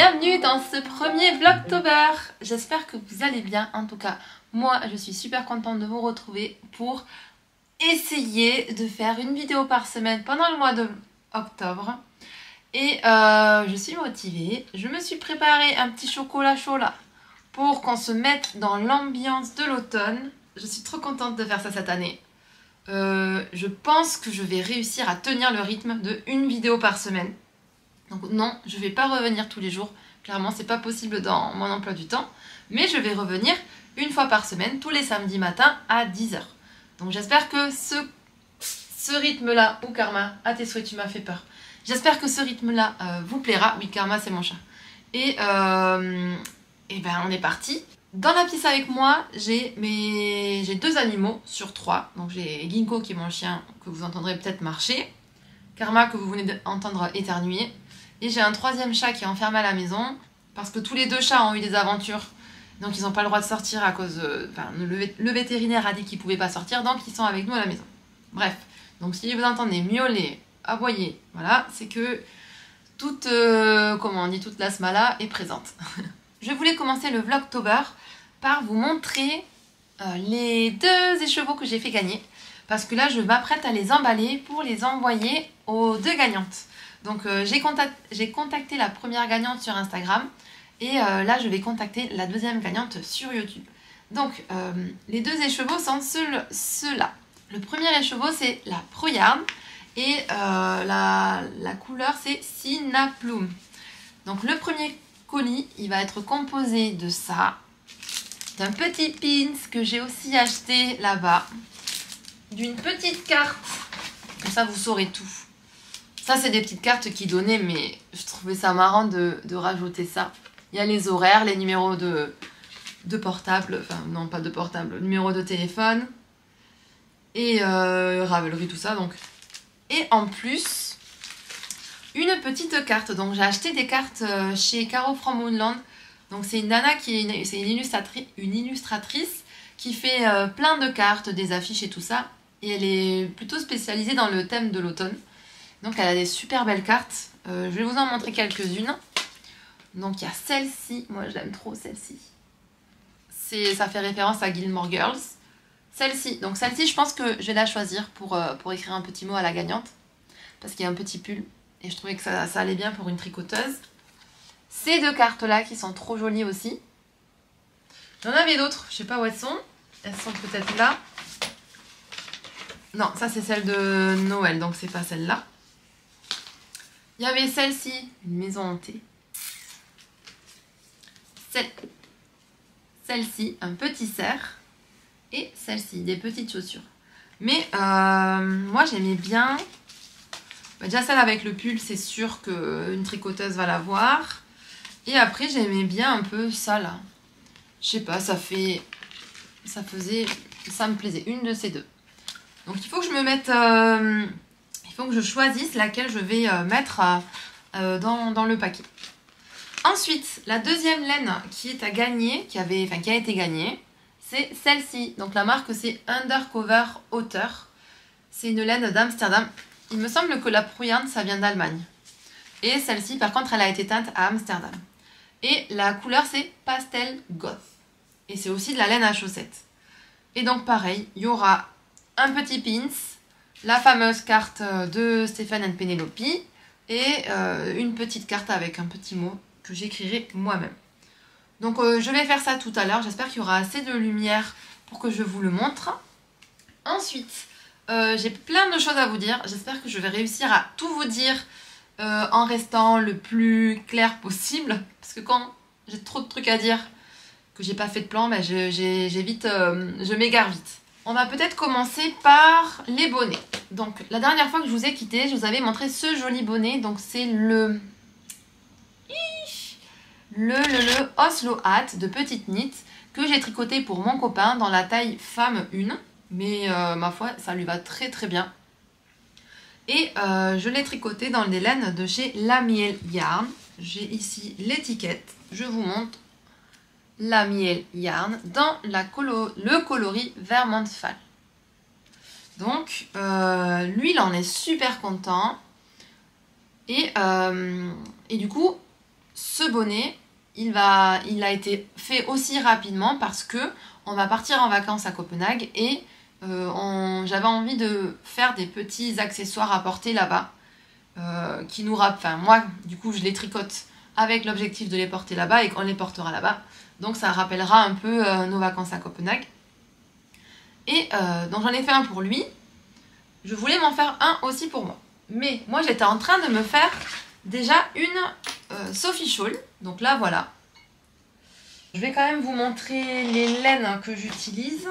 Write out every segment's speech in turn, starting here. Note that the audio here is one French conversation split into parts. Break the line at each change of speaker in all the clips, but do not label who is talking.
Bienvenue dans ce premier Vlogtober. J'espère que vous allez bien. En tout cas, moi je suis super contente de vous retrouver pour essayer de faire une vidéo par semaine pendant le mois d'octobre. Et je suis motivée. Je me suis préparé un petit chocolat chaud là pour qu'on se mette dans l'ambiance de l'automne. Je suis trop contente de faire ça cette année. Je pense que je vais réussir à tenir le rythme de une vidéo par semaine. Donc non, je ne vais pas revenir tous les jours. Clairement, c'est pas possible dans mon emploi du temps. Mais je vais revenir une fois par semaine, tous les samedis matins à 10 h. Donc j'espère que ce rythme-là... Oh Karma, à tes souhaits, tu m'as fait peur. J'espère que ce rythme-là vous plaira. Oui, Karma, c'est mon chat. Et ben on est parti. Dans la pièce avec moi, j'ai 2 animaux sur 3. Donc j'ai Ginkgo qui est mon chien, que vous entendrez peut-être marcher. Karma que vous venez d'entendre éternuer. Et j'ai un 3e chat qui est enfermé à la maison. Parce que tous les 2 chats ont eu des aventures. Donc ils n'ont pas le droit de sortir à cause de... Enfin, le vétérinaire a dit qu'ils ne pouvaient pas sortir. Donc ils sont avec nous à la maison. Bref. Donc si vous entendez miauler, aboyer, voilà, c'est que toute... comment on dit, toute l'asthma est présente. Je voulais commencer le Vlogtober par vous montrer les 2 écheveaux que j'ai fait gagner. Parce que là, je m'apprête à les emballer pour les envoyer aux 2 gagnantes. Donc, j'ai contacté la première gagnante sur Instagram. Et là, je vais contacter la 2e gagnante sur YouTube. Donc, les 2 écheveaux sont ceux-là. Le premier écheveau, c'est la Pro-Yarn. Et la couleur, c'est Cinnaplume. Donc, le premier colis, il va être composé de ça. D'un petit pins que j'ai aussi acheté là-bas. D'une petite carte, comme ça vous saurez tout. Ça c'est des petites cartes qui donnaient, mais je trouvais ça marrant de rajouter ça. Il y a les horaires, les numéros de portable, enfin non pas de portable, numéro de téléphone. Et Ravelry, tout ça donc. Et en plus, une petite carte. Donc j'ai acheté des cartes chez Caro from Moonland. Donc c'est une nana qui est une illustratrice qui fait plein de cartes, des affiches et tout ça. Et elle est plutôt spécialisée dans le thème de l'automne. Donc elle a des super belles cartes. Je vais vous en montrer quelques-unes. Donc il y a celle-ci. Moi je l'aime trop celle-ci. Ça fait référence à Gilmore Girls. Celle-ci. Donc celle-ci je pense que je vais la choisir pour écrire un petit mot à la gagnante. Parce qu'il y a un petit pull. Et je trouvais que ça allait bien pour une tricoteuse. Ces 2 cartes-là qui sont trop jolies aussi. J'en avais d'autres. Je sais pas où elles sont. Elles sont peut-être là. Non, ça c'est celle de Noël, donc c'est pas celle-là. Il y avait celle-ci, une maison hantée. Celle-ci, un petit cerf. Et celle-ci, des petites chaussures. Mais moi j'aimais bien... Déjà celle avec le pull, c'est sûr qu'une tricoteuse va l'avoir. Et après j'aimais bien un peu ça là. Je sais pas, ça me plaisait, une de ces 2. Donc il faut que je me mette, il faut que je choisisse laquelle je vais mettre dans le paquet. Ensuite, la 2e laine qui est à gagner, qui a été gagnée, c'est celle-ci. Donc la marque c'est Undercover Auteur. C'est une laine d'Amsterdam. Il me semble que la Pro-Yarn ça vient d'Allemagne. Et celle-ci par contre elle a été teinte à Amsterdam. Et la couleur c'est Pastel Goth. Et c'est aussi de la laine à chaussettes. Et donc pareil, il y aura un petit pins, la fameuse carte de Stéphane and Penelope et une petite carte avec un petit mot que j'écrirai moi-même. Donc je vais faire ça tout à l'heure, j'espère qu'il y aura assez de lumière pour que je vous le montre. Ensuite, j'ai plein de choses à vous dire, j'espère que je vais réussir à tout vous dire en restant le plus clair possible. Parce que quand j'ai trop de trucs à dire, que j'ai pas fait de plan, ben je m'égare vite. On va peut-être commencer par les bonnets. Donc la dernière fois que je vous ai quitté, je vous avais montré ce joli bonnet. Donc c'est le Oslo Hat de Petite Knit que j'ai tricoté pour mon copain dans la taille femme 1. Mais ma foi, ça lui va très très bien. Et je l'ai tricoté dans des laines de chez Lamiel Yarn. J'ai ici l'étiquette. Je vous montre Lamiel Yarn dans le coloris Vermont Fall. Donc lui il en est super content et du coup ce bonnet, il a été fait aussi rapidement parce que on va partir en vacances à Copenhague et j'avais envie de faire des petits accessoires à porter là-bas qui nous rappellent. Enfin, moi, du coup, je les tricote avec l'objectif de les porter là-bas et qu'on les portera là-bas. Donc, ça rappellera un peu nos vacances à Copenhague. Et donc, j'en ai fait un pour lui. Je voulais m'en faire un aussi pour moi. Mais moi, j'étais en train de me faire déjà une Sophie Shawl. Donc là, voilà. Je vais quand même vous montrer les laines que j'utilise.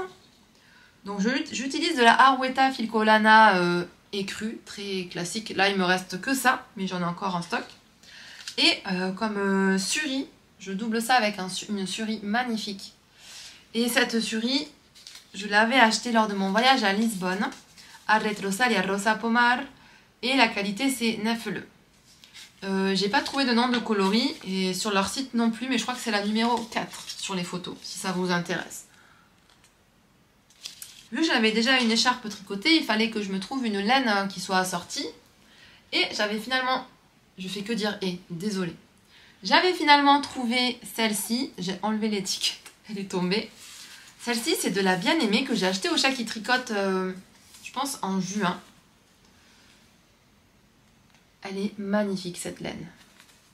Donc j'utilise de la Arwetta Filcolana écrue, très classique. Là, il me reste que ça, mais j'en ai encore en stock. Et comme suri, je double ça avec une suri magnifique. Et cette suri, je l'avais achetée lors de mon voyage à Lisbonne, à Retrosal et à Rosa Pomar. Et la qualité, c'est Nefele. J'ai pas trouvé de nom de coloris et sur leur site non plus, mais je crois que c'est la numéro 4 sur les photos, si ça vous intéresse. Vu que j'avais déjà une écharpe tricotée, il fallait que je me trouve une laine qui soit assortie. Et j'avais finalement, je fais que dire désolée. J'avais finalement trouvé celle-ci, j'ai enlevé l'étiquette, elle est tombée. Celle-ci, c'est de la Bien-Aimée que j'ai achetée au Chat qui tricote, je pense en juin. Elle est magnifique cette laine.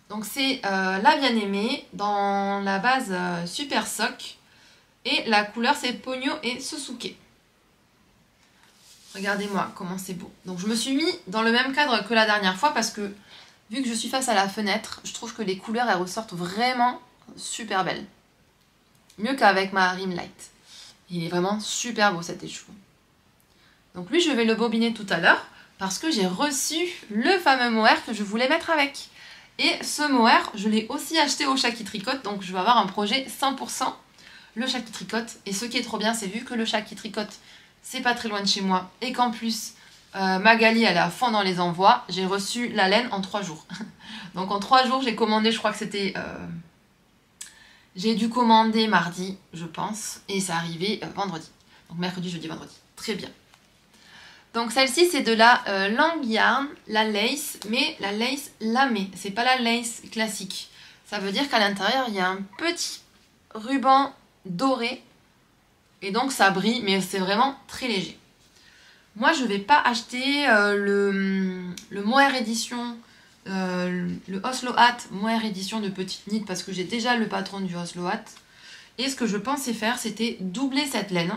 Donc c'est la Bien-Aimée dans la base Super Sock. Et la couleur c'est Pogno et Sosuke. Regardez-moi comment c'est beau. Donc je me suis mis dans le même cadre que la dernière fois parce que vu que je suis face à la fenêtre, je trouve que les couleurs elles ressortent vraiment super belles. Mieux qu'avec ma Rimlight. Il est vraiment super beau cet écheveau. Donc lui je vais le bobiner tout à l'heure. Parce que j'ai reçu le fameux mohair que je voulais mettre avec. Et ce mohair, je l'ai aussi acheté au Chat qui tricote. Donc je vais avoir un projet 100% le Chat qui tricote. Et ce qui est trop bien, c'est vu que le Chat qui tricote, c'est pas très loin de chez moi. Et qu'en plus, Magali, elle est à fond dans les envois. J'ai reçu la laine en 3 jours. Donc en 3 jours, j'ai commandé, je crois que c'était... j'ai dû commander mardi, je pense. Et c'est arrivé vendredi. Donc mercredi, jeudi, vendredi. Très bien. Donc celle-ci c'est de la Lang Yarn, la lace, mais la lace lamée, c'est pas la lace classique. Ça veut dire qu'à l'intérieur il y a un petit ruban doré et donc ça brille, mais c'est vraiment très léger. Moi je vais pas acheter le mohair édition, le Oslo Hat mohair édition de petite nid parce que j'ai déjà le patron du Oslo Hat. Et ce que je pensais faire c'était doubler cette laine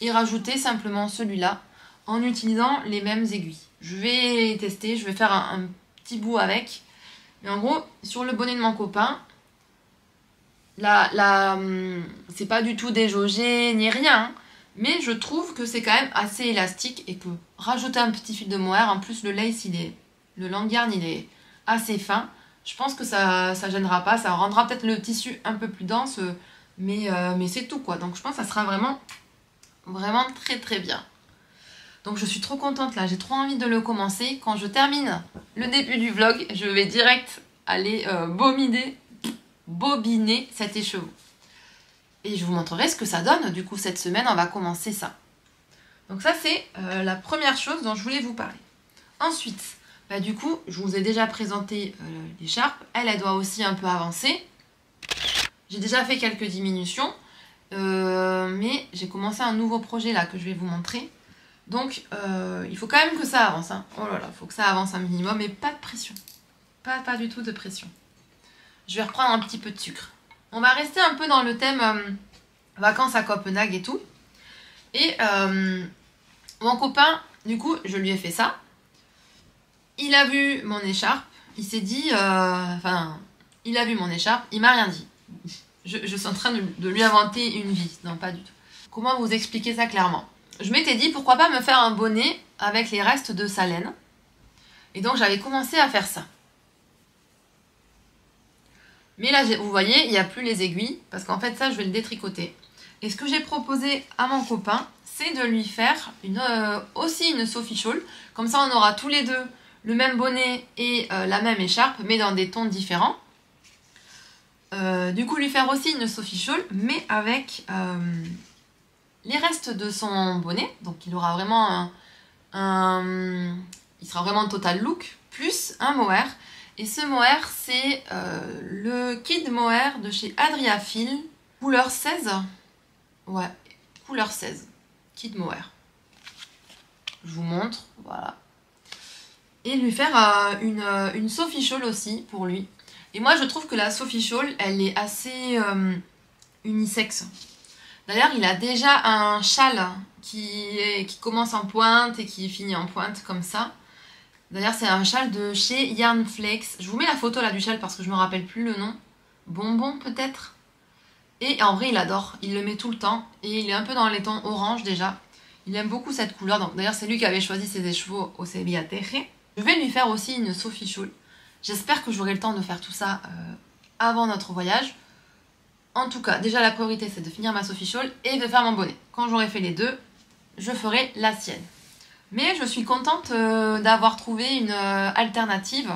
et rajouter simplement celui-là en utilisant les mêmes aiguilles. Je vais tester, je vais faire un petit bout avec. Mais en gros, sur le bonnet de mon copain, c'est pas du tout déjaugé ni rien. Hein, mais je trouve que c'est quand même assez élastique et que rajouter un petit fil de mohair, en plus le lace, le Lang Yarn, il est assez fin. Je pense que ça gênera pas, ça rendra peut-être le tissu un peu plus dense, mais c'est tout quoi. Donc je pense que ça sera vraiment très très bien. Donc je suis trop contente là, j'ai trop envie de le commencer. Quand je termine le début du vlog, je vais direct aller bobiner cet écheveau. Et je vous montrerai ce que ça donne. Du coup cette semaine on va commencer ça. Donc ça c'est la première chose dont je voulais vous parler. Ensuite, du coup je vous ai déjà présenté l'écharpe. Elle doit aussi un peu avancer. J'ai déjà fait quelques diminutions. Mais j'ai commencé un nouveau projet là que je vais vous montrer. Donc, il faut quand même que ça avance. Hein. Oh là là, il faut que ça avance un minimum. Et pas de pression. Pas du tout de pression. Je vais reprendre un petit peu de sucre. On va rester un peu dans le thème vacances à Copenhague et tout. Et mon copain, du coup, je lui ai fait ça. Il a vu mon écharpe. Il s'est dit... il a vu mon écharpe. Il m'a rien dit. Je suis en train de lui inventer une vie. Non, pas du tout. Comment vous expliquer ça clairement ? Je m'étais dit pourquoi pas me faire un bonnet avec les restes de sa laine. Et donc j'avais commencé à faire ça. Mais là, vous voyez, il n'y a plus les aiguilles. Parce qu'en fait, ça, je vais le détricoter. Et ce que j'ai proposé à mon copain, c'est de lui faire aussi une Sophie Shawl. Comme ça, on aura tous les deux le même bonnet et la même écharpe, mais dans des tons différents. Du coup, lui faire aussi une Sophie Shawl, mais avec... les restes de son bonnet, donc il aura vraiment il sera vraiment total look, plus un mohair. Et ce mohair, c'est le Kid Mohair de chez Adriafil, couleur 16. Ouais, couleur 16, Kid Mohair. Je vous montre, voilà. Et lui faire une Sophie Shawl aussi pour lui. Et moi je trouve que la Sophie Shawl, elle est assez unisexe. D'ailleurs il a déjà un châle qui commence en pointe et qui finit en pointe comme ça. D'ailleurs c'est un châle de chez Yarn Flakes. Je vous mets la photo là du châle parce que je me rappelle plus le nom. Bonbon peut-être. Et en vrai il adore, il le met tout le temps. Et il est un peu dans les tons orange déjà. Il aime beaucoup cette couleur. Donc d'ailleurs c'est lui qui avait choisi ses écheveaux au Sebiatere. Je vais lui faire aussi une Sophie Shawl. J'espère que j'aurai le temps de faire tout ça avant notre voyage. En tout cas, déjà la priorité c'est de finir ma Sophie Shawl et de faire mon bonnet. Quand j'aurai fait les deux, je ferai la sienne. Mais je suis contente d'avoir trouvé une alternative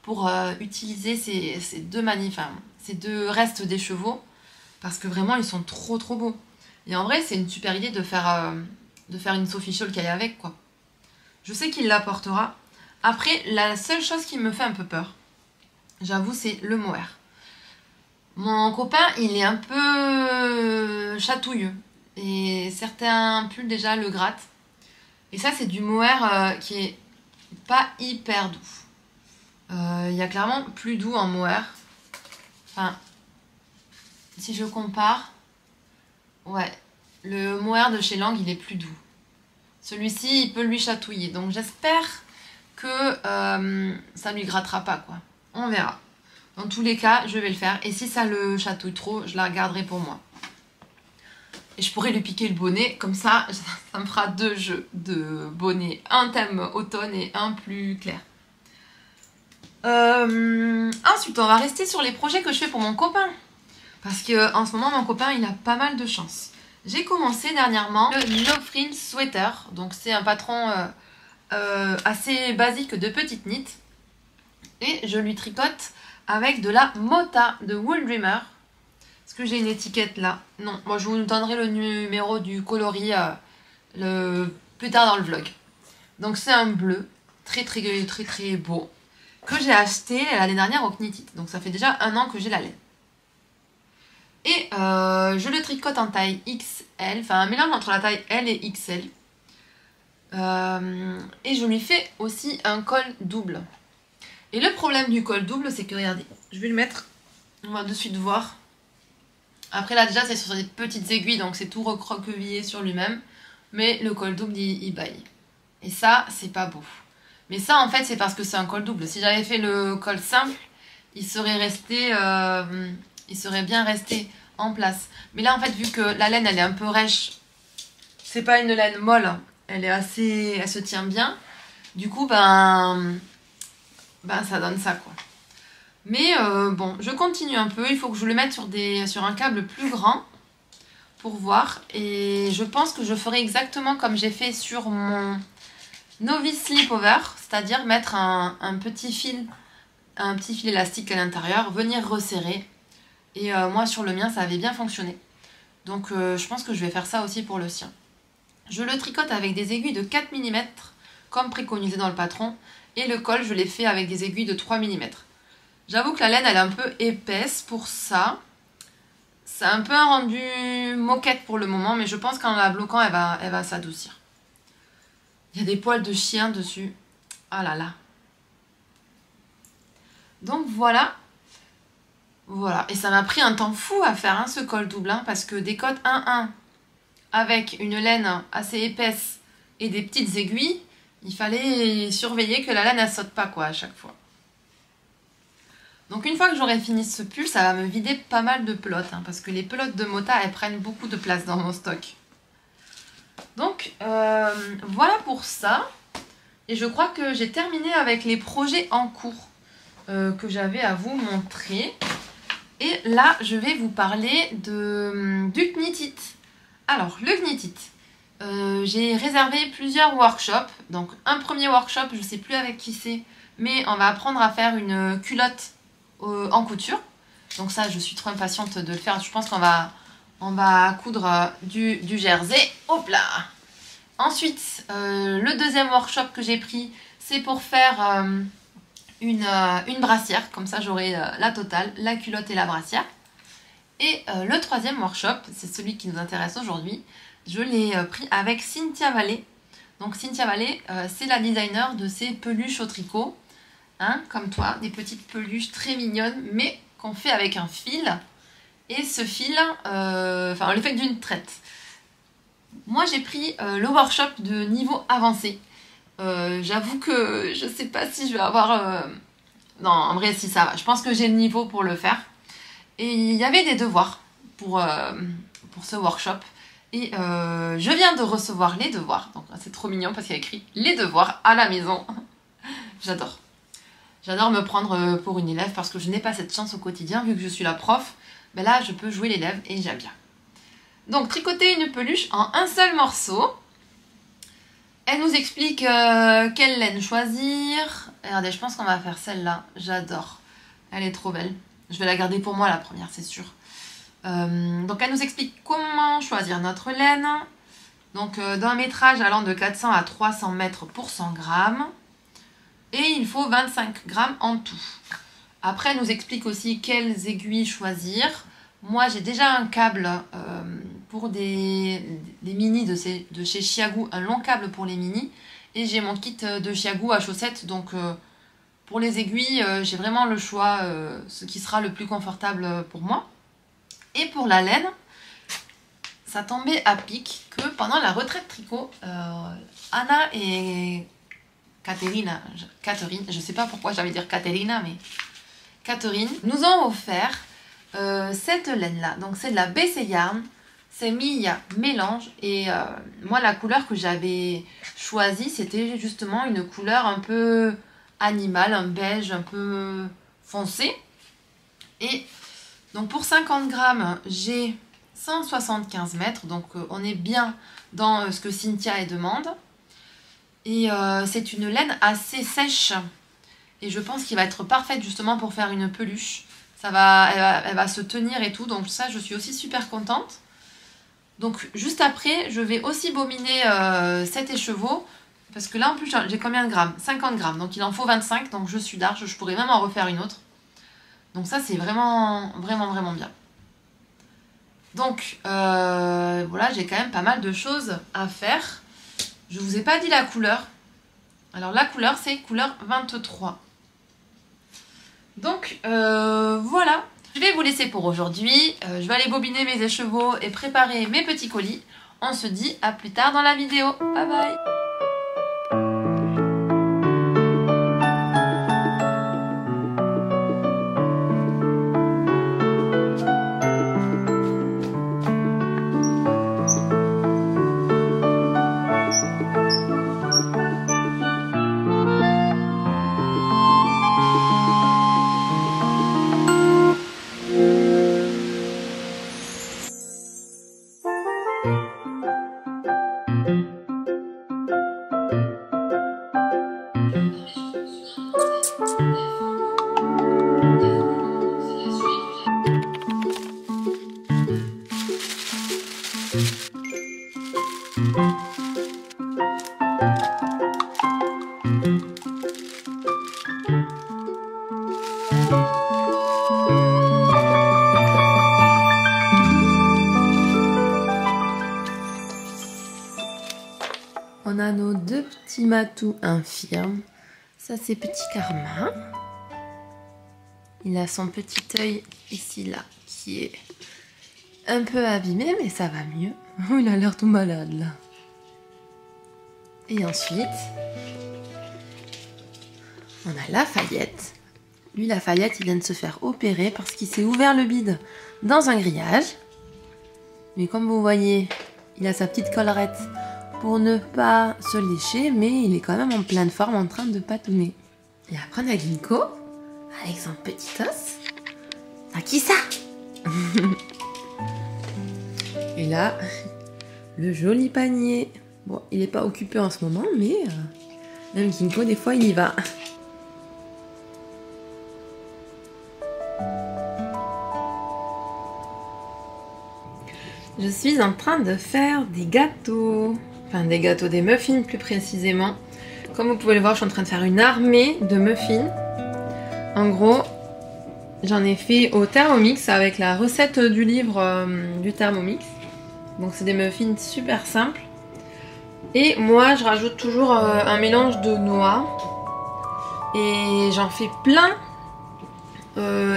pour utiliser ces deux restes d'écheveaux. Parce que vraiment ils sont trop beaux. Et en vrai c'est une super idée de faire une Sophie Shawl qui aille avec quoi. Je sais qu'il la portera. Après, la seule chose qui me fait un peu peur, j'avoue, c'est le mohair. Mon copain, il est un peu chatouilleux. Et certains pulls déjà le grattent. Et ça, c'est du mohair qui est pas hyper doux. Il y a clairement plus doux en mohair. Enfin, si je compare, ouais, le mohair de chez Lang, il est plus doux. Celui-ci, il peut lui chatouiller. Donc j'espère que ça lui grattera pas quoi. On verra. Dans tous les cas, je vais le faire. Et si ça le chatouille trop, je la garderai pour moi. Et je pourrais lui piquer le bonnet. Comme ça me fera deux jeux de bonnet. Un thème automne et un plus clair. Ensuite, on va rester sur les projets que je fais pour mon copain. Parce qu'en ce moment, mon copain, il a pas mal de chance. J'ai commencé dernièrement le No Frills Sweater. Donc c'est un patron assez basique de petite knit. Et je lui tricote avec de la Mota de Wool Dreamer. Est-ce que j'ai une étiquette là? Non, moi je vous donnerai le numéro du coloris plus tard dans le vlog. Donc c'est un bleu très beau que j'ai acheté l'année dernière au Knitit. Donc ça fait déjà 1 an que j'ai la laine. Et je le tricote en taille XL, enfin un mélange entre la taille L et XL. Et je lui fais aussi un col double. Et le problème du col double, c'est que regardez, je vais le mettre, on va de suite voir. Après là déjà c'est sur des petites aiguilles, donc c'est tout recroquevillé sur lui-même. Mais le col double il baille. Et ça c'est pas beau. Mais ça en fait c'est parce que c'est un col double. Si j'avais fait le col simple, il serait bien resté en place. Mais là en fait vu que la laine elle est un peu rêche, c'est pas une laine molle, elle se tient bien. Du coup ça donne ça quoi. Mais bon, je continue un peu. Il faut que je le mette sur un câble plus grand pour voir. Et je pense que je ferai exactement comme j'ai fait sur mon Novice Slipover, c'est-à-dire mettre un petit fil élastique à l'intérieur, venir resserrer. Et moi sur le mien ça avait bien fonctionné. Donc je pense que je vais faire ça aussi pour le sien. Je le tricote avec des aiguilles de 4 mm comme préconisé dans le patron. Et le col je l'ai fait avec des aiguilles de 3 mm. J'avoue que la laine elle est un peu épaisse pour ça. C'est un peu un rendu moquette pour le moment, mais je pense qu'en la bloquant elle va s'adoucir. Il y a des poils de chien dessus. Ah là là. Donc voilà. Voilà. Et ça m'a pris un temps fou à faire ce col double. Parce que des codes 1-1 avec une laine assez épaisse et des petites aiguilles, il fallait surveiller que la laine elle saute pas quoi à chaque fois. Donc une fois que j'aurai fini ce pull, ça va me vider pas mal de pelotes. Parce que les pelotes de Mota, elles prennent beaucoup de place dans mon stock. Donc voilà pour ça. Et je crois que j'ai terminé avec les projets en cours que j'avais à vous montrer. Et là, je vais vous parler du Knitit. Alors, le Knitit. J'ai réservé plusieurs workshops. Donc un premier workshop, je ne sais plus avec qui c'est, mais on va apprendre à faire une culotte en couture. Donc ça, je suis trop impatiente de le faire. Je pense qu'on va coudre du jersey. Hop là! Ensuite, le deuxième workshop que j'ai pris, c'est pour faire une brassière, comme ça j'aurai la totale, la culotte et la brassière. Et le troisième workshop, c'est celui qui nous intéresse aujourd'hui, je l'ai pris avec Cynthia Vallée. Donc Cynthia Vallée, c'est la designer de ces peluches au tricot, hein, comme toi, des petites peluches très mignonnes, mais qu'on fait avec un fil. Et ce fil, on le fait d'une traite. Moi j'ai pris le workshop de niveau avancé. J'avoue que je sais pas si je vais avoir... Non, en vrai si ça va, je pense que j'ai le niveau pour le faire. Et il y avait des devoirs pour ce workshop. Et je viens de recevoir les devoirs. Donc c'est trop mignon parce qu'il y a écrit les devoirs à la maison. J'adore. J'adore me prendre pour une élève parce que je n'ai pas cette chance au quotidien. Vu que je suis la prof, ben là je peux jouer l'élève et j'aime bien. Donc tricoter une peluche en un seul morceau. Elle nous explique quelle laine choisir. Regardez, je pense qu'on va faire celle-là. J'adore. Elle est trop belle. Je vais la garder pour moi la première, c'est sûr. Donc elle nous explique comment choisir notre laine. Donc d'un métrage allant de 400 à 300 mètres pour 100 grammes. Et il faut 25 grammes en tout. Après elle nous explique aussi quelles aiguilles choisir. Moi j'ai déjà un câble pour des mini de chez Chiagu, un long câble pour les mini. Et j'ai mon kit de Chiagu à chaussettes, donc pour les aiguilles, j'ai vraiment le choix, ce qui sera le plus confortable pour moi. Et pour la laine, ça tombait à pic que pendant la retraite tricot, Anna et Catherine, je sais pas pourquoi j'allais dire Caterina, mais Catherine, nous ont offert cette laine-là. Donc c'est de la BC Yarn, c'est Mia mélange. Et moi, la couleur que j'avais choisie, c'était justement une couleur un peu animale, un beige un peu foncé. Et donc pour 50 grammes, j'ai 175 mètres. Donc on est bien dans ce que Cynthia demande. Et c'est une laine assez sèche. Et je pense qu'il va être parfaite justement pour faire une peluche. Elle va se tenir et tout. Donc ça, je suis aussi super contente. Donc juste après, je vais aussi bobiner cet écheveau. Parce que là, en plus, j'ai combien de grammes? 50 grammes. Donc il en faut 25. Donc je suis large. Je pourrais même en refaire une autre. Donc ça, c'est vraiment, vraiment, vraiment bien. Donc voilà, j'ai quand même pas mal de choses à faire. Je vous ai pas dit la couleur. Alors la couleur, c'est couleur 23. Donc voilà. Je vais vous laisser pour aujourd'hui. Je vais aller bobiner mes écheveaux et préparer mes petits colis. On se dit à plus tard dans la vidéo. Bye bye. On a nos deux petits matous infirmes. Ça, c'est petit Karma. Il a son petit œil ici, là, qui est un peu abîmé, mais ça va mieux. Oh, il a l'air tout malade, là. Et ensuite, on a Lafayette. Lui, Lafayette, il vient de se faire opérer parce qu'il s'est ouvert le bide dans un grillage. Mais comme vous voyez, il a sa petite collerette pour ne pas se lécher, mais il est quand même en pleine forme en train de patouner. Et après on a Ginko avec son petit os. Ah, qui ça? Et là, le joli panier. Bon, il n'est pas occupé en ce moment, mais même Ginko, des fois, il y va. Je suis en train de faire des gâteaux. Enfin, des gâteaux, des muffins plus précisément. Comme vous pouvez le voir, je suis en train de faire une armée de muffins. En gros, j'en ai fait au Thermomix avec la recette du livre du Thermomix. Donc c'est des muffins super simples. Et moi, je rajoute toujours un mélange de noix. Et j'en fais plein.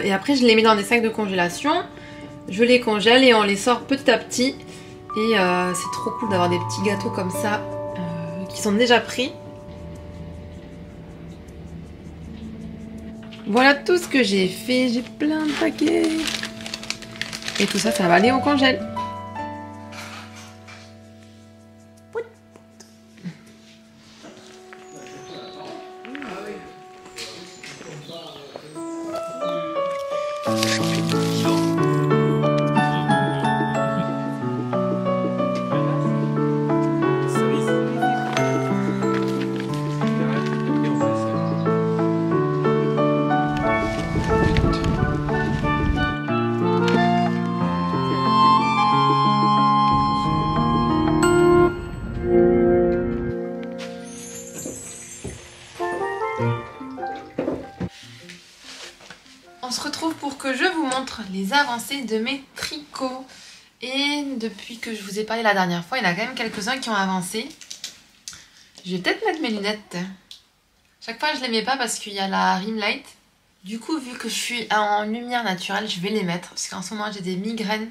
Et après, je les mets dans des sacs de congélation. Je les congèle et on les sort petit à petit. Et c'est trop cool d'avoir des petits gâteaux comme ça qui sont déjà pris. Voilà tout ce que j'ai fait. J'ai plein de paquets. Et tout ça, ça va aller au congèle. On se retrouve pour que je vous montre les avancées de mes tricots. Et depuis que je vous ai parlé la dernière fois, il y en a quand même quelques-uns qui ont avancé. Je vais peut-être mettre mes lunettes. Chaque fois je les mets pas parce qu'il y a la rim light. Du coup, vu que je suis en lumière naturelle, je vais les mettre. Parce qu'en ce moment j'ai des migraines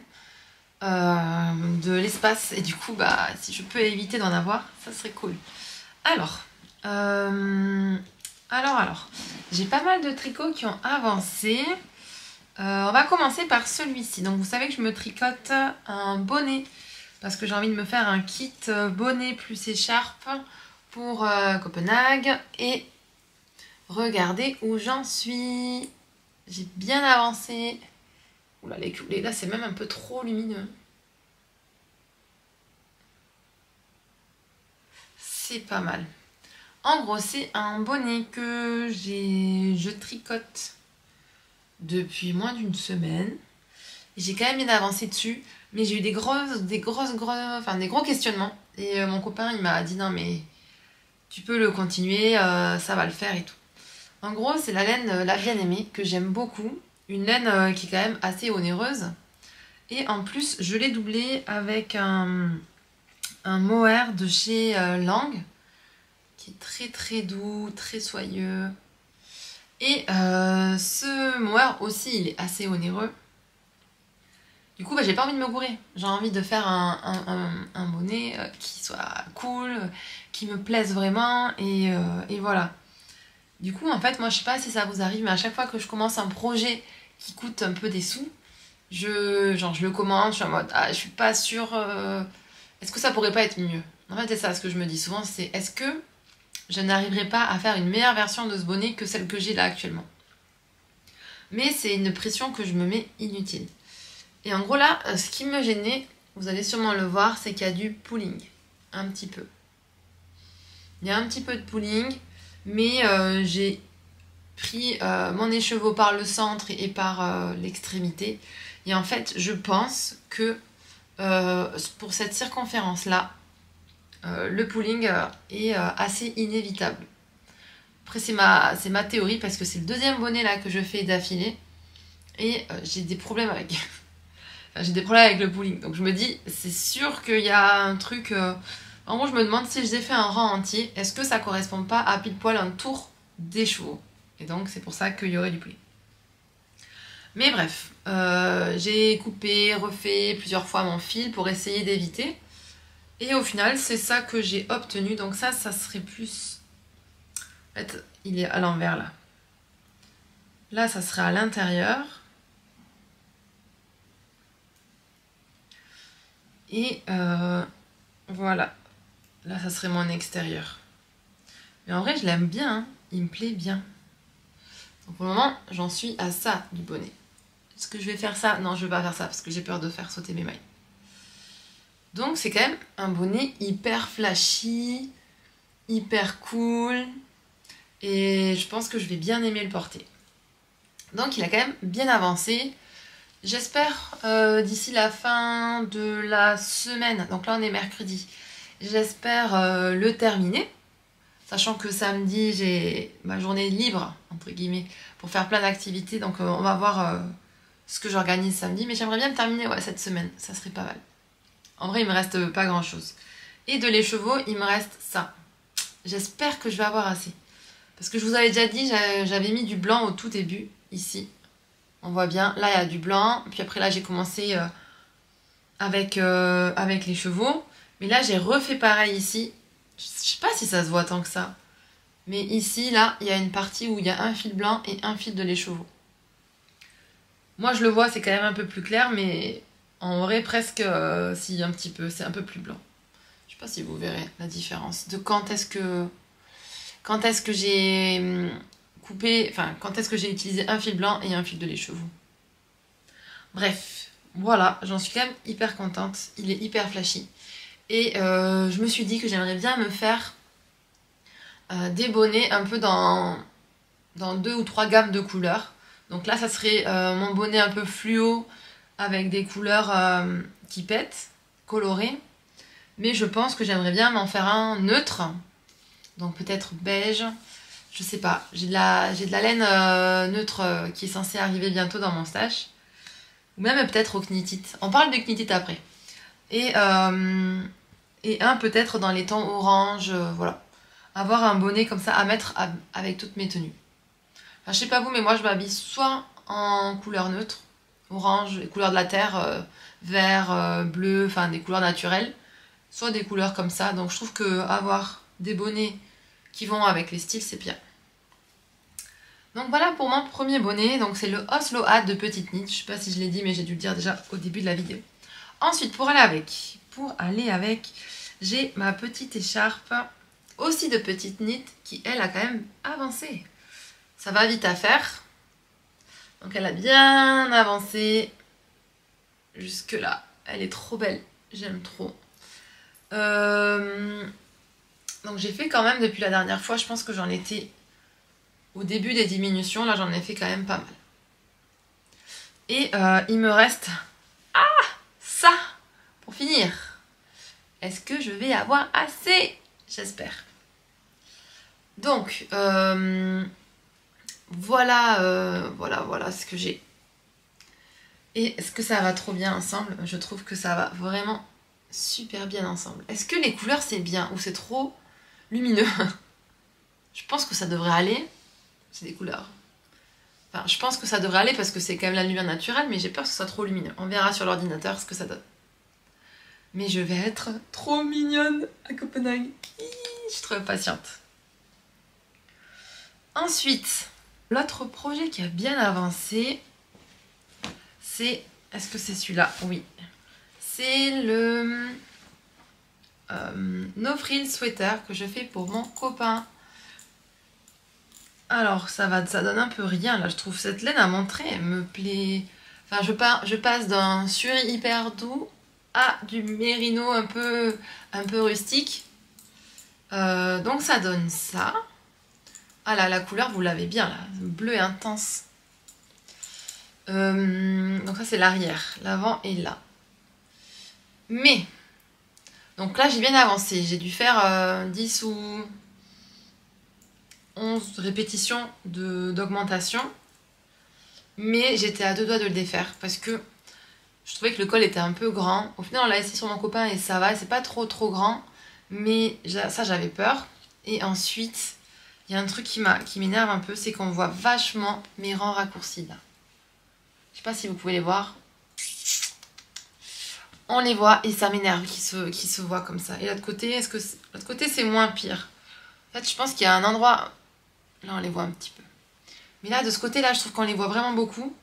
de l'espace. Et du coup, bah, si je peux éviter d'en avoir, ça serait cool. Alors, j'ai pas mal de tricots qui ont avancé. On va commencer par celui-ci. Donc vous savez que je me tricote un bonnet parce que j'ai envie de me faire un kit bonnet plus écharpe pour Copenhague. Et regardez où j'en suis. J'ai bien avancé. Oula, là c'est même un peu trop lumineux. C'est pas mal. En gros, c'est un bonnet que je tricote depuis moins d'une semaine. J'ai quand même bien avancé dessus, mais j'ai eu des gros questionnements. Et mon copain, il m'a dit non mais tu peux le continuer, ça va le faire et tout. En gros, c'est la laine La Bien-Aimée que j'aime beaucoup. Une laine qui est quand même assez onéreuse. Et en plus, je l'ai doublée avec un mohair de chez Lang, qui est très très doux, très soyeux. Et ce mohair aussi, il est assez onéreux. Du coup, bah, j'ai pas envie de me gourer. J'ai envie de faire un bonnet qui soit cool, qui me plaise vraiment. Et voilà. Du coup, en fait, moi, je sais pas si ça vous arrive, mais à chaque fois que je commence un projet qui coûte un peu des sous, je le commande, je suis en mode, ah, je suis pas sûre, est-ce que ça pourrait pas être mieux? En fait, c'est ça ce que je me dis souvent, c'est est-ce que je n'arriverai pas à faire une meilleure version de ce bonnet que celle que j'ai là actuellement? Mais c'est une pression que je me mets inutile. Et en gros là, ce qui me gênait, vous allez sûrement le voir, c'est qu'il y a du pooling. Un petit peu. Il y a un petit peu de pooling, mais j'ai pris mon écheveau par le centre et par l'extrémité. Et en fait, je pense que pour cette circonférence-là, le pooling est assez inévitable. Après, c'est ma théorie parce que c'est le deuxième bonnet là que je fais d'affilée. Et j'ai des problèmes avec... enfin, j'ai des problèmes avec le pooling. Donc je me dis, c'est sûr qu'il y a un truc... En gros, je me demande si je les ai fait un rang entier, est-ce que ça correspond pas à pile poil un tour des chevaux? Et donc c'est pour ça qu'il y aurait du pooling. Mais bref, j'ai coupé, refait plusieurs fois mon fil pour essayer d'éviter. Et au final, c'est ça que j'ai obtenu. Donc ça serait plus... En fait, il est à l'envers là. Là, ça serait à l'intérieur. Et voilà. Là, ça serait mon extérieur. Mais en vrai, je l'aime bien. Hein. Il me plaît bien. Donc pour le moment, j'en suis à ça du bonnet. Est-ce que je vais faire ça? Non, je ne vais pas faire ça parce que j'ai peur de faire sauter mes mailles. Donc c'est quand même un bonnet hyper flashy, hyper cool. Et je pense que je vais bien aimer le porter. Donc il a quand même bien avancé. J'espère d'ici la fin de la semaine, donc là on est mercredi, j'espère le terminer. Sachant que samedi, j'ai ma journée libre, entre guillemets, pour faire plein d'activités. Donc on va voir ce que j'organise samedi. Mais j'aimerais bien terminer cette semaine, ça serait pas mal. En vrai, il me reste pas grand chose. Et de l'écheveau, il me reste ça. J'espère que je vais avoir assez. Parce que je vous avais déjà dit, j'avais mis du blanc au tout début, ici. On voit bien, là il y a du blanc. Puis après là, j'ai commencé avec les chevaux. Mais là, j'ai refait pareil ici. Je sais pas si ça se voit tant que ça. Mais ici, là, il y a une partie où il y a un fil blanc et un fil de l'écheveau. Moi, je le vois, c'est quand même un peu plus clair, mais en vrai, presque, si, un petit peu, c'est un peu plus blanc. Je sais pas si vous verrez la différence de quand est-ce que j'ai coupé, enfin, quand est-ce que j'ai utilisé un fil blanc et un fil de l'écheveau. Bref, voilà, j'en suis quand même hyper contente. Il est hyper flashy. Et je me suis dit que j'aimerais bien me faire des bonnets un peu dans 2 ou 3 gammes de couleurs. Donc là, ça serait mon bonnet un peu fluo avec des couleurs qui pètent, colorées. Mais je pense que j'aimerais bien m'en faire un neutre. Donc peut-être beige. Je sais pas. J'ai de la laine neutre qui est censée arriver bientôt dans mon stash. Ou même peut-être au knitite. On parle de knitite après. Et un peut-être dans les tons orange, voilà. Avoir un bonnet comme ça à mettre avec toutes mes tenues. Enfin, je sais pas vous, mais moi je m'habille soit en couleur neutre, orange, les couleurs de la terre, vert, bleu, enfin des couleurs naturelles, soit des couleurs comme ça. Donc je trouve que avoir des bonnets qui vont avec les styles, c'est bien. Donc voilà pour mon premier bonnet. Donc c'est le Oslo Hat de Petite Knit. Je sais pas si je l'ai dit, mais j'ai dû le dire déjà au début de la vidéo. Ensuite, pour aller avec, j'ai ma petite écharpe, aussi de Petite Knit, qui elle a quand même avancé. Ça va vite à faire. Donc elle a bien avancé jusque là. Elle est trop belle, j'aime trop. Donc j'ai fait quand même depuis la dernière fois, je pense que j'en étais au début des diminutions. Là j'en ai fait quand même pas mal. Et il me reste ça pour finir. Est-ce que je vais avoir assez? J'espère. Donc, voilà ce que j'ai. Et est-ce que ça va trop bien ensemble? Je trouve que ça va vraiment super bien ensemble. Est-ce que les couleurs c'est bien ou c'est trop lumineux? Je pense que ça devrait aller. C'est des couleurs. Enfin, je pense que ça devrait aller parce que c'est quand même la lumière naturelle, mais j'ai peur que ce soit trop lumineux. On verra sur l'ordinateur ce que ça donne. Mais je vais être trop mignonne à Copenhague. Je suis trop impatiente. Ensuite, l'autre projet qui a bien avancé, c'est... Est-ce que c'est celui-là? Oui. C'est le No Frill Sweater que je fais pour mon copain. Alors, ça donne un peu rien, là, je trouve. Cette laine à montrer, elle me plaît. Enfin, je passe d'un suri hyper doux à du mérino un peu rustique. Donc, ça donne ça. Ah là, la couleur, vous l'avez bien, là. Bleu intense. Donc, ça, c'est l'arrière. L'avant est là. Mais, donc là, j'ai bien avancé. J'ai dû faire 10 ou 11 répétitions d'augmentation. Mais j'étais à 2 doigts de le défaire parce que je trouvais que le col était un peu grand. Au final, on l'a essayé sur mon copain et ça va. C'est pas trop grand. Mais ça, j'avais peur. Et ensuite, il y a un truc qui m'énerve un peu. C'est qu'on voit vachement mes rangs raccourcis là. Je sais pas si vous pouvez les voir. On les voit et ça m'énerve qu'ils se voient comme ça. Et l'autre côté, l'autre côté c'est moins pire. En fait, je pense qu'il y a un endroit... Là, on les voit un petit peu. Mais là, de ce côté-là, je trouve qu'on les voit vraiment beaucoup.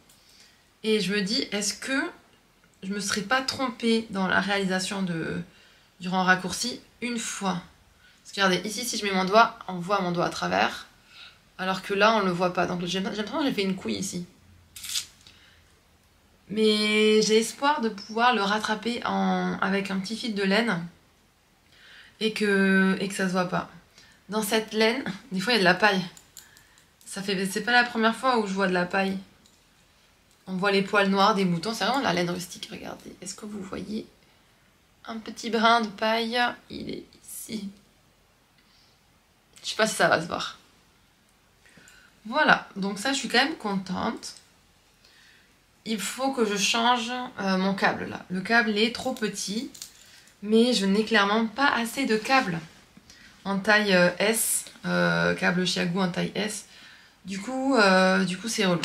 Et je me dis, est-ce que je me serais pas trompée dans la réalisation du rang raccourci une fois? Parce que regardez, ici, si je mets mon doigt, on voit mon doigt à travers. Alors que là, on le voit pas. Donc j'ai l'impression que j'ai fait une couille ici. Mais j'ai espoir de pouvoir le rattraper avec un petit fil de laine. Et que ça se voit pas. Dans cette laine, des fois, il y a de la paille. C'est pas la première fois où je vois de la paille. On voit les poils noirs des moutons. C'est vraiment de la laine rustique, regardez. Est-ce que vous voyez un petit brin de paille? Il est ici. Je sais pas si ça va se voir. Voilà, donc ça je suis quand même contente. Il faut que je change mon câble là. Le câble est trop petit, mais je n'ai clairement pas assez de câbles en taille S, câble Xiaogu en taille S. Du coup c'est relou.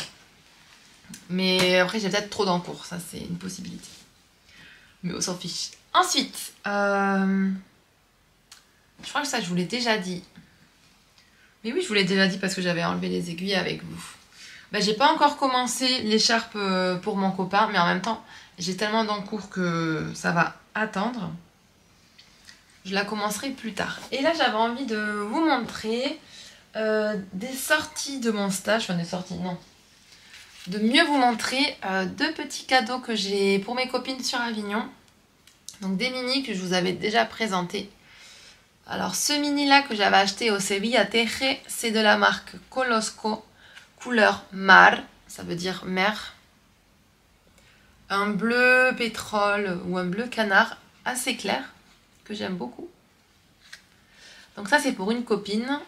Mais après j'ai peut-être trop d'encours, ça c'est une possibilité. Mais on s'en fiche. Ensuite, je crois que ça je vous l'ai déjà dit. Mais oui, je vous l'ai déjà dit parce que j'avais enlevé les aiguilles avec vous. Bah, j'ai pas encore commencé l'écharpe pour mon copain, mais en même temps, j'ai tellement d'encours que ça va attendre. Je la commencerai plus tard. Et là, j'avais envie de vous montrer des sorties de mon stage. Enfin, des sorties, non. De mieux vous montrer deux petits cadeaux que j'ai pour mes copines sur Avignon. Donc des mini que je vous avais déjà présentés. Alors ce mini là que j'avais acheté au Sevilla Teje, c'est de la marque Colosco, couleur mar, ça veut dire mer. Un bleu pétrole ou un bleu canard assez clair, que j'aime beaucoup. Donc ça c'est pour une copine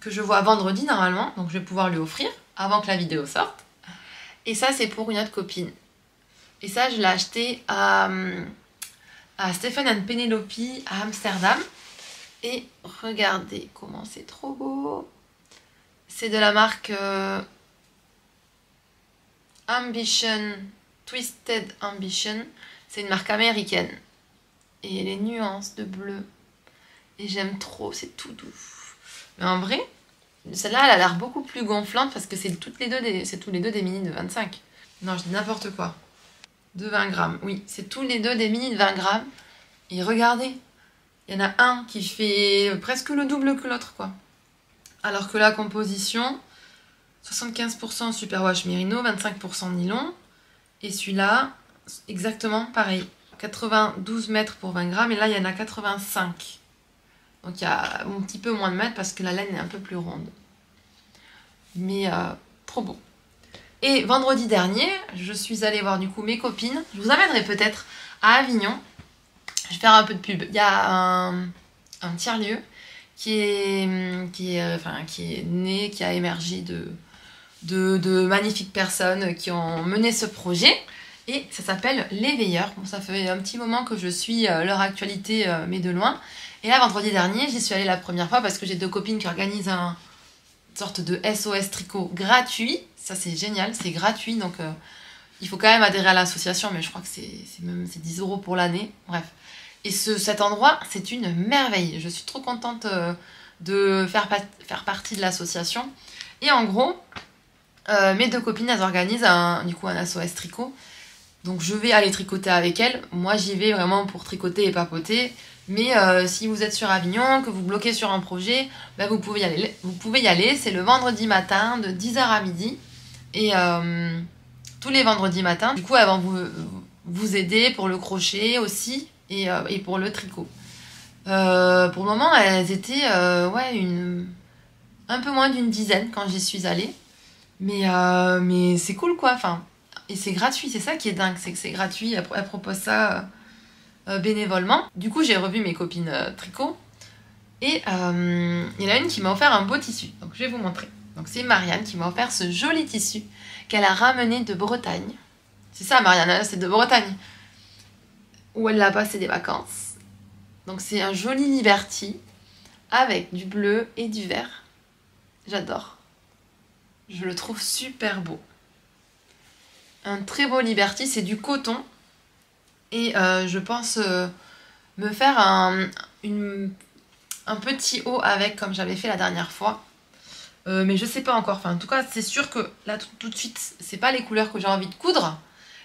que je vois vendredi normalement, donc je vais pouvoir lui offrir avant que la vidéo sorte. Et ça c'est pour une autre copine. Et ça je l'ai acheté à Stephen and Penelope à Amsterdam. Et regardez comment c'est trop beau. C'est de la marque Ambition, Twisted Ambition. C'est une marque américaine. Et les nuances de bleu. Et j'aime trop, c'est tout doux. Mais en vrai, celle-là, elle a l'air beaucoup plus gonflante parce que c'est tous les deux des mini de 25. Non, je dis n'importe quoi. De 20 grammes, oui. C'est tous les deux des mini de 20 grammes. Et regardez. Il y en a un qui fait presque le double que l'autre, quoi. Alors que la composition, 75% superwash merino, 25% nylon. Et celui-là, exactement pareil. 92 mètres pour 20 grammes. Et là, il y en a 85. Donc, il y a un petit peu moins de mètres parce que la laine est un peu plus ronde. Mais trop beau. Et vendredi dernier, je suis allée voir du coup mes copines. Je vous amènerai peut-être à Avignon. Je vais faire un peu de pub. Il y a un tiers-lieu qui est né, qui a émergé de magnifiques personnes qui ont mené ce projet. Et ça s'appelle Les Veilleurs. Bon, ça fait un petit moment que je suis leur actualité, mais de loin. Et là, vendredi dernier, j'y suis allée la première fois parce que j'ai deux copines qui organisent une sorte de SOS tricot gratuit. Ça, c'est génial, c'est gratuit. Donc, il faut quand même adhérer à l'association, mais je crois que c'est 10 € pour l'année. Bref. Et cet endroit, c'est une merveille. Je suis trop contente de faire partie de l'association. Et en gros, mes deux copines, elles organisent un SOS tricot. Donc je vais aller tricoter avec elles. Moi, j'y vais vraiment pour tricoter et papoter. Mais si vous êtes sur Avignon, que vous bloquez sur un projet, bah, vous pouvez y aller. Vous pouvez y aller. C'est le vendredi matin de 10 h à midi. Et tous les vendredis matins, du coup, elles vont vous aider pour le crochet aussi. Et pour le tricot. Pour le moment, elles étaient un peu moins d'une dizaine quand j'y suis allée. Mais c'est cool quoi. Enfin, et c'est gratuit, c'est ça qui est dingue, c'est que c'est gratuit. Elle propose ça bénévolement. Du coup, j'ai revu mes copines tricot. Et il y en a une qui m'a offert un beau tissu. Donc je vais vous montrer. Donc c'est Marianne qui m'a offert ce joli tissu qu'elle a ramené de Bretagne. C'est ça Marianne, c'est de Bretagne. Où elle a passé des vacances. Donc c'est un joli Liberty avec du bleu et du vert. J'adore. Je le trouve super beau. Un très beau Liberty, c'est du coton. Et je pense me faire un petit haut avec comme j'avais fait la dernière fois. Mais je sais pas encore. Enfin, en tout cas, c'est sûr que là tout de suite, c'est pas les couleurs que j'ai envie de coudre.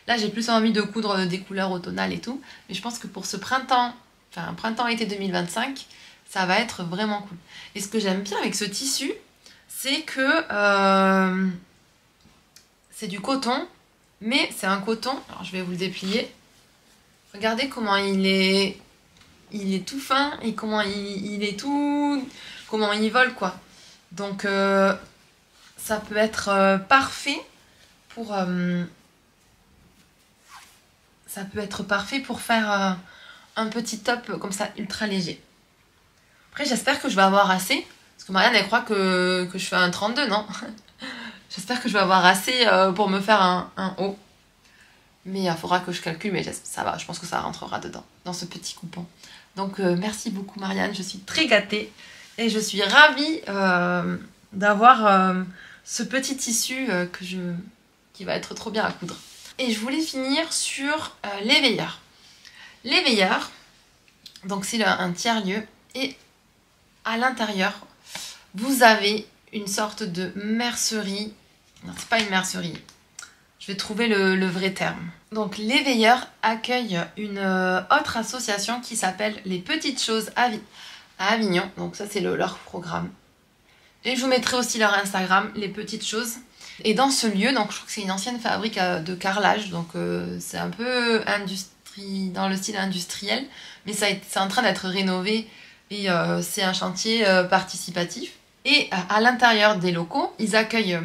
Là, j'ai plus envie de coudre des couleurs automnales et tout. Mais je pense que pour ce printemps-été 2025, ça va être vraiment cool. Et ce que j'aime bien avec ce tissu, c'est que c'est du coton, mais c'est un coton. Alors, je vais vous le déplier. Regardez comment il est tout fin et comment comment il vole, quoi. Donc, ça peut être parfait pour... ça peut être parfait pour faire un petit top comme ça ultra léger. Après j'espère que je vais avoir assez Parce que Marianne, elle croit que je fais un 32, non? J'espère que je vais avoir assez pour me faire un haut. Mais il faudra que je calcule, mais ça va, je pense que ça rentrera dedans, dans ce petit coupon. Donc merci beaucoup Marianne, je suis très gâtée. Et je suis ravie d'avoir ce petit tissu qui va être trop bien à coudre. Et je voulais finir sur les veilleurs. Les veilleurs, donc c'est un tiers-lieu. Et à l'intérieur, vous avez une sorte de mercerie. Non, c'est pas une mercerie. Je vais trouver le vrai terme. Donc les veilleurs accueillent une autre association qui s'appelle Les Petites Choses à Avignon. Donc ça c'est leur programme. Et je vous mettrai aussi leur Instagram, Les Petites Choses. Et dans ce lieu, donc je trouve que c'est une ancienne fabrique de carrelage. Donc c'est un peu dans le style industriel. Mais c'est en train d'être rénové. Et c'est un chantier participatif. Et à l'intérieur des locaux, ils accueillent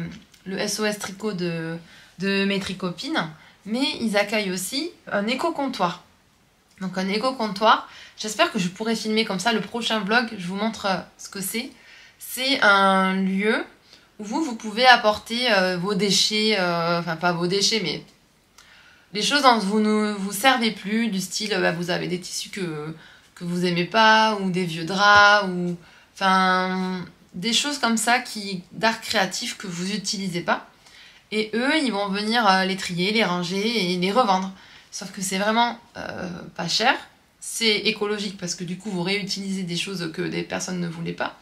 le SOS Tricot de mes tricopines, mais ils accueillent aussi un éco-comptoir. Donc un éco-comptoir, j'espère que je pourrai filmer comme ça le prochain vlog, je vous montre ce que c'est. C'est un lieu où vous pouvez apporter vos déchets, enfin pas vos déchets, mais les choses dont vous ne vous servez plus, du style vous avez des tissus que vous aimez pas, ou des vieux draps, ou enfin des choses comme ça d'art créatif que vous n'utilisez pas. Et eux, ils vont venir les trier, les ranger et les revendre. Sauf que c'est vraiment pas cher. C'est écologique parce que du coup, vous réutilisez des choses que des personnes ne voulaient pas.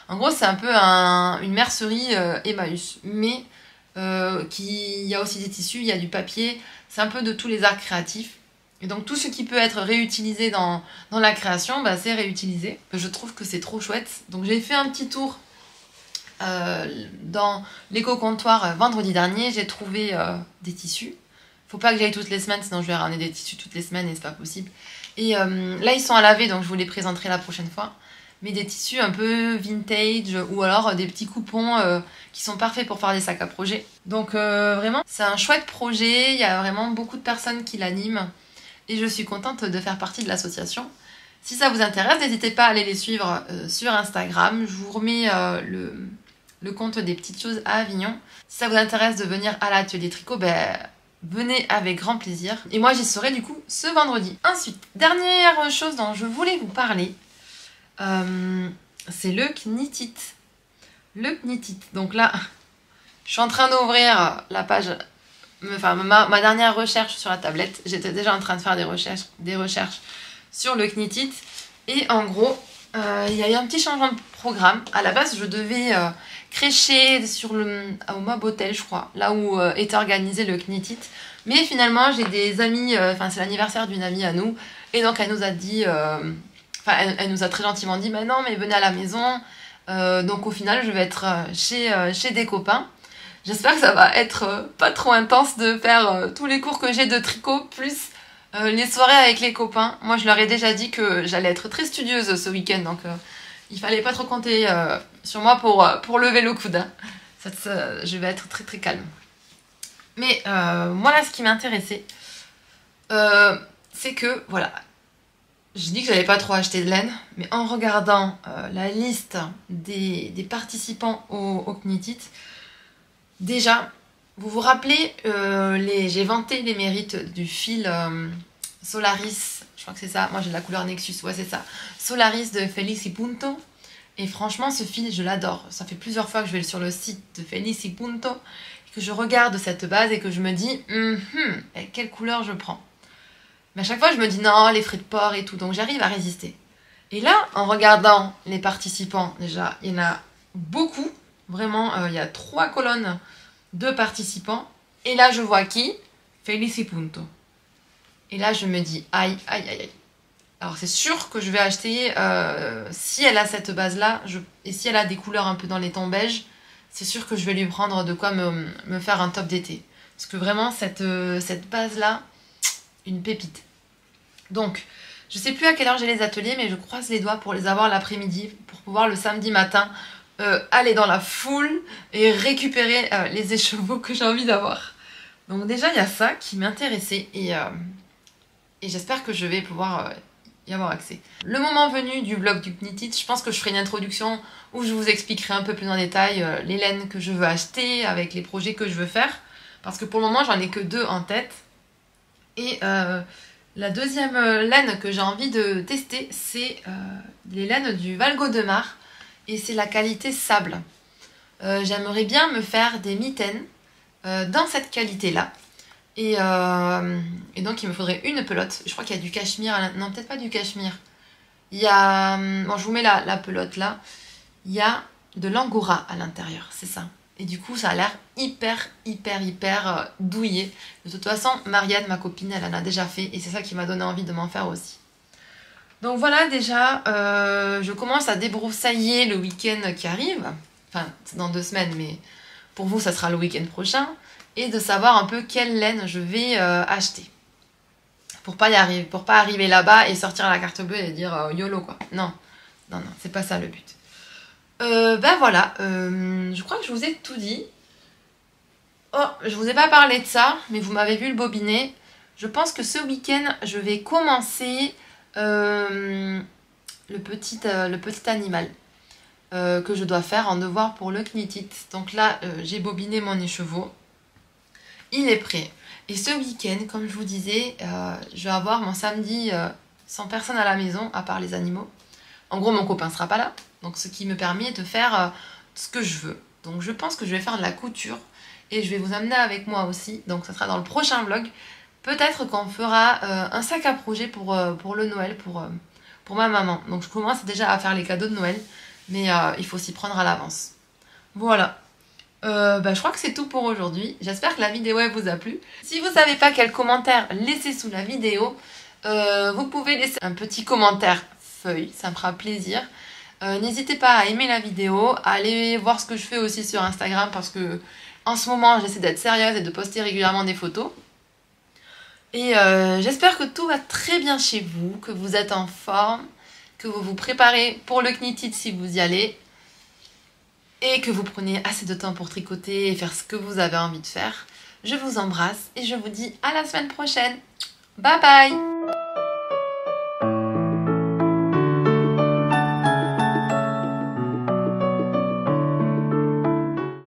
En gros, c'est un peu une mercerie Emmaüs. Mais il y a aussi des tissus, il y a du papier. C'est un peu de tous les arts créatifs. Et donc, tout ce qui peut être réutilisé dans la création, bah, c'est réutilisé. Je trouve que c'est trop chouette. Donc, j'ai fait un petit tour dans l'éco-comptoir vendredi dernier, j'ai trouvé des tissus. Faut pas que j'aille toutes les semaines, sinon je vais ramener des tissus toutes les semaines et c'est pas possible. Et là, ils sont à laver, donc je vous les présenterai la prochaine fois. Mais des tissus un peu vintage ou alors des petits coupons qui sont parfaits pour faire des sacs à projet. Donc vraiment, c'est un chouette projet. Il y a vraiment beaucoup de personnes qui l'animent. Et je suis contente de faire partie de l'association. Si ça vous intéresse, n'hésitez pas à aller les suivre sur Instagram. Je vous remets le compte des Petites Choses à Avignon. Si ça vous intéresse de venir à l'atelier tricot, venez avec grand plaisir. Et moi, j'y serai du coup ce vendredi. Ensuite, dernière chose dont je voulais vous parler, c'est le Knitit. Le Knitit. Donc là, je suis en train d'ouvrir la page, enfin ma dernière recherche sur la tablette. J'étais déjà en train de faire des recherches sur le Knitit. Et en gros, il y a eu un petit changement de programme. À la base, je devais crécher au Mob Hotel, je crois, là où était organisé le Knitit. Mais finalement, j'ai des amis, c'est l'anniversaire d'une amie à nous. Et donc, elle nous a dit, elle nous a très gentiment dit, non, mais venez à la maison. Donc, au final, je vais être chez des copains. J'espère que ça va être pas trop intense de faire tous les cours que j'ai de tricot, plus les soirées avec les copains. Moi, je leur ai déjà dit que j'allais être très studieuse ce week-end, donc il fallait pas trop compter sur moi pour lever le coude. Hein. Je vais être très très calme. Mais moi là, ce qui m'intéressait, c'est que, voilà, je dis que j'allais pas trop acheter de laine, mais en regardant la liste des participants au Knitit, déjà, vous vous rappelez, j'ai vanté les mérites du fil Solaris, je crois que c'est ça, moi j'ai de la couleur Nexus, ouais c'est ça, Solaris de Felici Punto. Et franchement, ce fil, je l'adore. Ça fait plusieurs fois que je vais sur le site de Felici Punto, que je regarde cette base et que je me dis, quelle couleur je prends. Mais à chaque fois, je me dis, non, les frais de port et tout, donc j'arrive à résister. Et là, en regardant les participants, déjà, il y en a beaucoup. Vraiment, il y a 3 colonnes de participants. Et là, je vois qui? Felici Punto. Et là, je me dis, aïe, aïe, aïe, aïe. Alors, c'est sûr que je vais acheter, si elle a cette base-là, et si elle a des couleurs un peu dans les tons beige, c'est sûr que je vais lui prendre de quoi me faire un top d'été. Parce que vraiment, cette base-là, une pépite. Donc, je sais plus à quelle heure j'ai les ateliers, mais je croise les doigts pour les avoir l'après-midi, pour pouvoir le samedi matin aller dans la foule et récupérer les écheveaux que j'ai envie d'avoir. Donc déjà, il y a ça qui m'intéressait et j'espère que je vais pouvoir y avoir accès. Le moment venu du vlog du Knit It, je pense que je ferai une introduction où je vous expliquerai un peu plus en détail les laines que je veux acheter avec les projets que je veux faire. Parce que pour le moment, j'en ai que 2 en tête. Et la deuxième laine que j'ai envie de tester, c'est les laines du Valgo de Mar. Et c'est la qualité sable. J'aimerais bien me faire des mitaines dans cette qualité-là. Et donc il me faudrait une pelote. Je crois qu'il y a du cachemire à l'intérieur. Non, peut-être pas du cachemire. Il y a... Bon, je vous mets la pelote là. Il y a de l'angora à l'intérieur, c'est ça. Et du coup, ça a l'air hyper douillé. De toute façon, Marianne, ma copine, elle en a déjà fait. Et c'est ça qui m'a donné envie de m'en faire aussi. Donc voilà, déjà, je commence à débroussailler le week-end qui arrive. Enfin, c'est dans 2 semaines, mais pour vous, ça sera le week-end prochain. Et de savoir un peu quelle laine je vais acheter. Pour pas arriver là-bas et sortir la carte bleue et dire YOLO quoi. Non, c'est pas ça le but. Ben voilà, je crois que je vous ai tout dit. Oh, je vous ai pas parlé de ça, mais vous m'avez vu le bobinet. Je pense que ce week-end, je vais commencer le petit animal que je dois faire en devoir pour le Knit It. Donc là, j'ai bobiné mon écheveau. Il est prêt. Et ce week-end, comme je vous disais, je vais avoir mon samedi sans personne à la maison, à part les animaux. En gros, mon copain sera pas là. Donc, ce qui me permet de faire ce que je veux. Donc, je pense que je vais faire de la couture. Et je vais vous amener avec moi aussi. Donc, ça sera dans le prochain vlog. Peut-être qu'on fera un sac à projet pour le Noël, pour ma maman. Donc, je commence déjà à faire les cadeaux de Noël. Mais il faut s'y prendre à l'avance. Voilà. Je crois que c'est tout pour aujourd'hui. J'espère que la vidéo elle vous a plu. Si vous savez pas quel commentaire laisser sous la vidéo, vous pouvez laisser un petit commentaire feuille, ça me fera plaisir. N'hésitez pas à aimer la vidéo, à aller voir ce que je fais aussi sur Instagram parce que en ce moment j'essaie d'être sérieuse et de poster régulièrement des photos. Et j'espère que tout va très bien chez vous, que vous êtes en forme, que vous vous préparez pour le Knit It si vous y allez. Et que vous preniez assez de temps pour tricoter et faire ce que vous avez envie de faire. Je vous embrasse et je vous dis à la semaine prochaine. Bye bye!